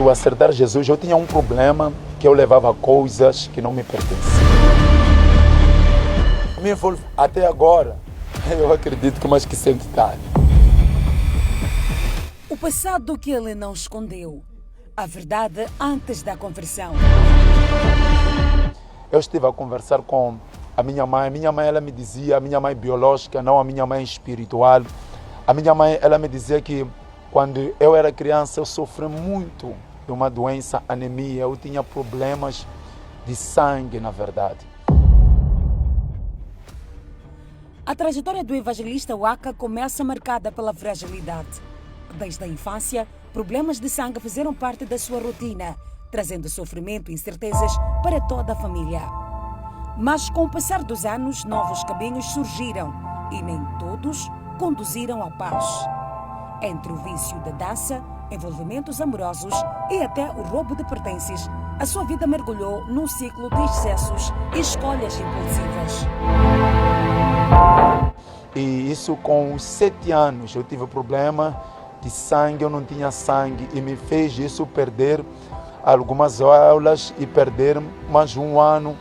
do aceitar Jesus, eu tinha um problema que eu levava coisas que não me pertenciam. Me envolve até agora, eu acredito que mais que sempre está. O passado que ele não escondeu. A verdade antes da conversão. Eu estive a conversar com a minha mãe ela me dizia, a minha mãe biológica, não a minha mãe espiritual. A minha mãe, ela me dizia que quando eu era criança eu sofri muito de uma doença, anemia, eu tinha problemas de sangue, na verdade. A trajetória do evangelista Waka começa marcada pela fragilidade. Desde a infância, problemas de sangue fizeram parte da sua rotina, trazendo sofrimento e incertezas para toda a família. Mas com o passar dos anos, novos caminhos surgiram e nem todos conduziram à paz. Entre o vício da dança, envolvimentos amorosos e até o roubo de pertences, a sua vida mergulhou num ciclo de excessos e escolhas impulsivas. E isso com os 7 anos, eu tive problema de sangue, eu não tinha sangue e me fez isso perder algumas aulas e perder mais um ano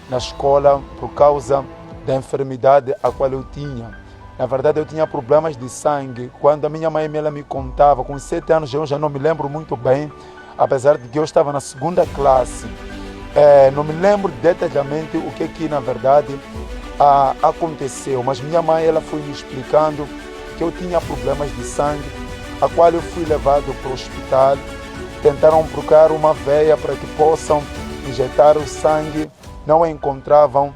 na escola por causa da enfermidade a qual eu tinha. Na verdade, eu tinha problemas de sangue. Quando a minha mãe ela me contava, com 7 anos eu já não me lembro muito bem, apesar de que eu estava na 2ª classe. Não me lembro detalhadamente o que na verdade aconteceu, mas minha mãe ela foi me explicando que eu tinha problemas de sangue, a qual eu fui levado para o hospital. Tentaram procurar uma veia para que possam injetar o sangue, não encontravam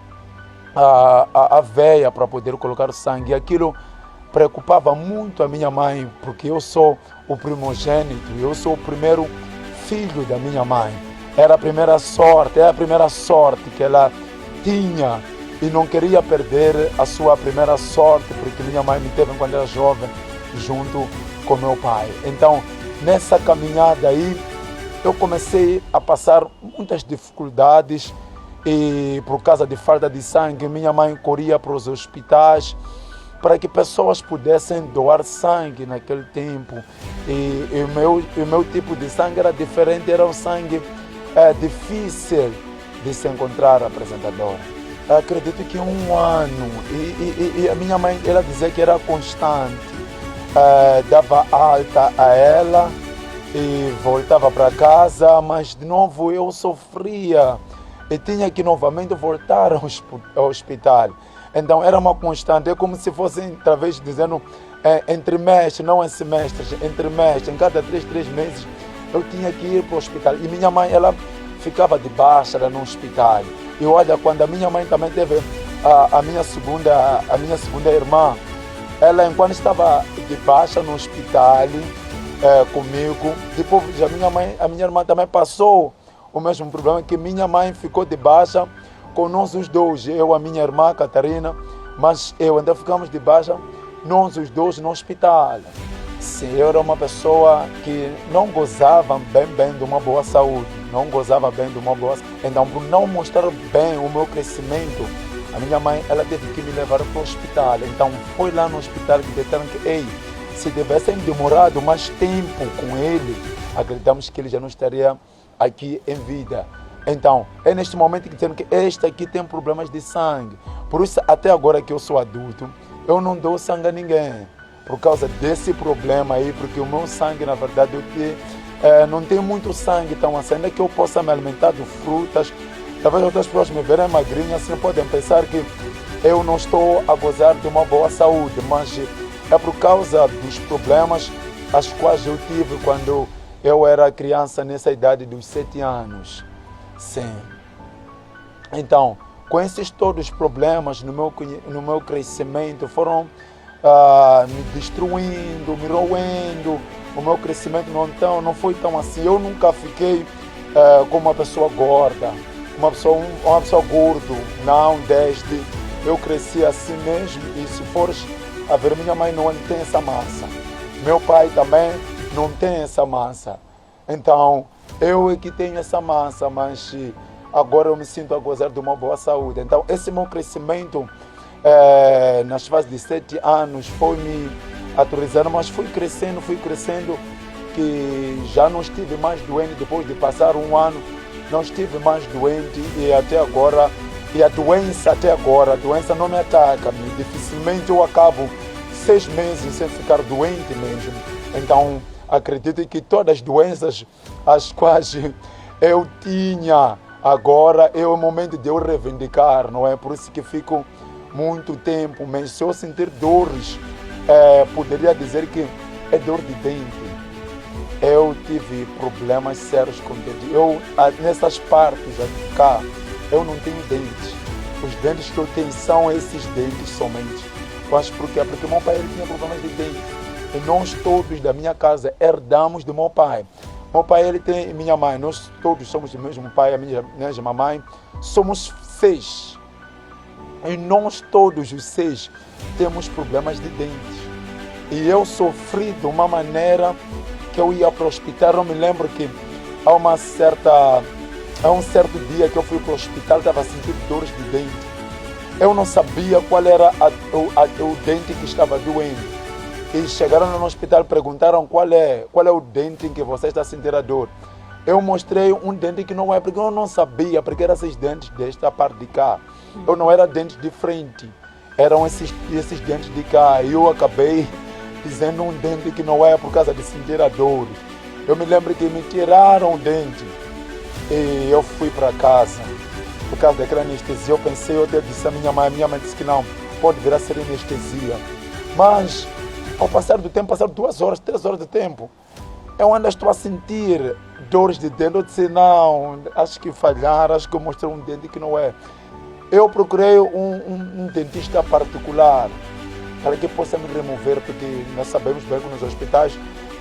a veia para poder colocar o sangue. E aquilo preocupava muito a minha mãe, porque eu sou o primogênito, eu sou o primeiro filho da minha mãe. Era a primeira sorte que ela tinha e não queria perder a sua primeira sorte, porque minha mãe me teve quando era jovem, junto com meu pai. Então, nessa caminhada aí, eu comecei a passar muitas dificuldades e por causa de falta de sangue, minha mãe corria para os hospitais para que pessoas pudessem doar sangue naquele tempo. E o meu tipo de sangue era diferente, era um sangue difícil de se encontrar, apresentador. Acredito que 1 ano, e a minha mãe ela dizia que era constante. Dava alta a ela e voltava para casa, mas de novo eu sofria e tinha que novamente voltar ao hospital. Então era uma constante, é como se fosse, talvez dizendo, entre meses, não em semestres, entre meses, em cada 3 meses eu tinha que ir para o hospital. E minha mãe ela ficava de baixa no hospital. E olha, quando a minha mãe também teve a minha segunda irmã, ela enquanto estava de baixa no hospital comigo, depois a minha irmã também passou o mesmo problema, que minha mãe ficou de baixa com nós os dois, eu, a minha irmã Catarina, mas eu ainda ficamos de baixa, nós os dois no hospital. Sim, eu era uma pessoa que não gozava bem de uma boa saúde, então por não mostrar bem o meu crescimento, a minha mãe ela teve que me levar para o hospital. Então foi lá no hospital que disseram que se tivessem demorado mais tempo com ele, acreditamos que ele já não estaria aqui em vida. Então é neste momento que disseram que este aqui tem problemas de sangue. Por isso até agora que eu sou adulto, eu não dou sangue a ninguém. Por causa desse problema aí, porque o meu sangue na verdade não tem muito sangue, então assim, ainda que eu possa me alimentar de frutas, talvez outras pessoas me verem magrinha, assim podem pensar que eu não estou a gozar de uma boa saúde, mas é por causa dos problemas as quais eu tive quando eu era criança, nessa idade dos 7 anos. Sim. Então, com esses todos os problemas no meu crescimento, foram me destruindo, me roendo. O meu crescimento não foi tão assim. Eu nunca fiquei como uma pessoa gorda, uma pessoa gordo, não, desde eu cresci assim mesmo. E se fores a ver, minha mãe não tem essa massa, meu pai também não tem essa massa, então eu é que tenho essa massa, mas agora eu me sinto a gozar de uma boa saúde. Então esse meu crescimento nas fases de 7 anos foi me autorizando, mas fui crescendo que já não estive mais doente depois de passar um ano, não estive mais doente e até agora, e a doença até agora, a doença não me ataca, dificilmente eu acabo 6 meses sem ficar doente mesmo. Então, acredito que todas as doenças as quais eu tinha, agora é o momento de eu reivindicar, não é? Por isso que fico muito tempo, mas se eu sentir dores, poderia dizer que é dor de dente. Eu tive problemas sérios com dente. Nessas partes aqui, cá, eu não tenho dentes. Os dentes que eu tenho são esses dentes somente. Mas por quê? Porque meu pai ele tinha problemas de dente. E nós todos da minha casa herdamos do meu pai. Meu pai ele tem minha mãe. Nós todos somos do mesmo pai, a minha mesma mãe. Somos 6. E nós todos os 6 temos problemas de dentes. E eu sofri de uma maneira que eu ia para o hospital. Eu me lembro que há um certo dia que eu fui para o hospital, estava sentindo dores de dente. Eu não sabia qual era o dente que estava doendo. E chegaram no hospital, perguntaram qual é o dente em que você está sentindo a dor. Eu mostrei um dente que não é, porque eu não sabia, porque eram esses dentes desta parte de cá. Eu não era dente de frente, eram esses dentes de cá. E eu acabei dizendo um dente que não é por causa de sentir a dor. Eu me lembro que me tiraram o dente e eu fui para casa. Por causa daquela anestesia, eu pensei, eu até disse à minha mãe disse que não, pode vir a ser anestesia. Mas, ao passar do tempo, passaram 2 horas, 3 horas de tempo, eu ainda estou a sentir dores de dente. Eu disse, não, acho que falharam, acho que eu mostrei um dente que não é. Eu procurei um dentista particular para que possa me remover, porque nós sabemos bem que nos hospitais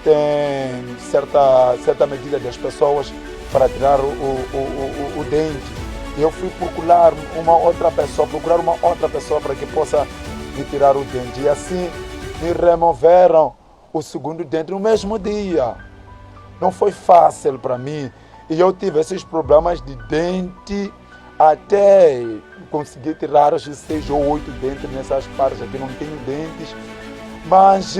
tem certa medida das pessoas para tirar o dente. Eu fui procurar uma outra pessoa para que possa me tirar o dente. E assim me removeram o segundo dente no mesmo dia. Não foi fácil para mim. E eu tive esses problemas de dente até conseguir tirar os 6 ou 8 dentes nessas partes aqui. Não tenho dentes. Mas,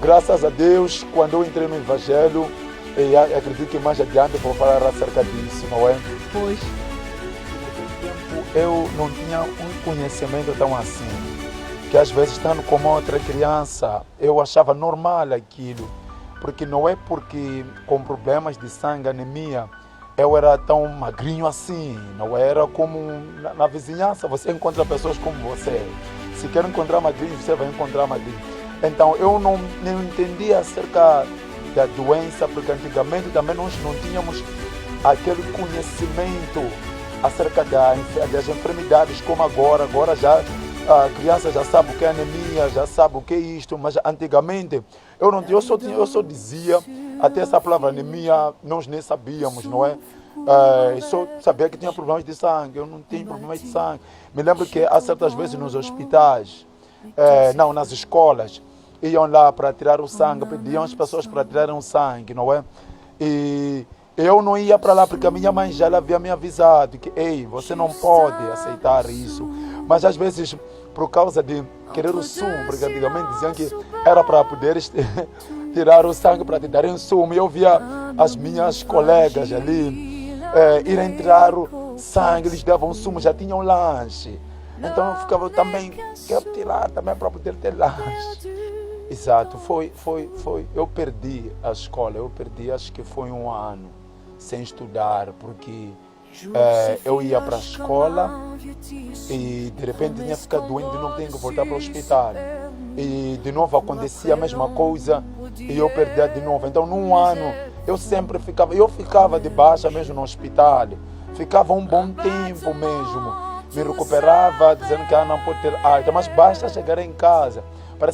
graças a Deus, quando eu entrei no Evangelho, e acredito que mais adiante vou falar acerca disso, não é? Pois. Eu não tinha um conhecimento tão assim, que às vezes estando como outra criança, eu achava normal aquilo, porque não é porque com problemas de sangue, anemia, eu era tão magrinho assim, não era como na vizinhança, você encontra pessoas como você, se quer encontrar magrinho, você vai encontrar magrinho. Então eu não entendia acerca da doença, porque antigamente também nós não tínhamos aquele conhecimento acerca das enfermidades como agora. Agora já a criança já sabe o que é anemia, já sabe o que é isto, mas antigamente eu só dizia, até essa palavra anemia nós nem sabíamos, não é? Eu só sabia que tinha problemas de sangue, eu não tenho problemas de sangue. Me lembro que há certas vezes nos hospitais, nas escolas, iam lá para tirar o sangue, pediam as pessoas para tirarem o sangue, não é? E eu não ia para lá porque a minha mãe já havia me avisado que, ei, você não pode aceitar isso. Mas às vezes, por causa de querer o sumo, porque antigamente diziam que era para poder tirar o sangue para te darem o sumo. E eu via as minhas colegas ali irem tirar o sangue, eles davam sumo, já tinham lanche. Então eu ficava também, quero tirar também para poder ter lanche. Exato, foi. Eu perdi a escola, acho que foi 1 ano sem estudar, porque eu ia para a escola e de repente tinha ficado doente e não tinha que voltar para o hospital. E de novo acontecia a mesma coisa e eu perdia de novo. Então num ano eu sempre ficava de baixa mesmo no hospital. Ficava um bom tempo mesmo. Me recuperava dizendo que não pode ter alta, mas basta chegar em casa.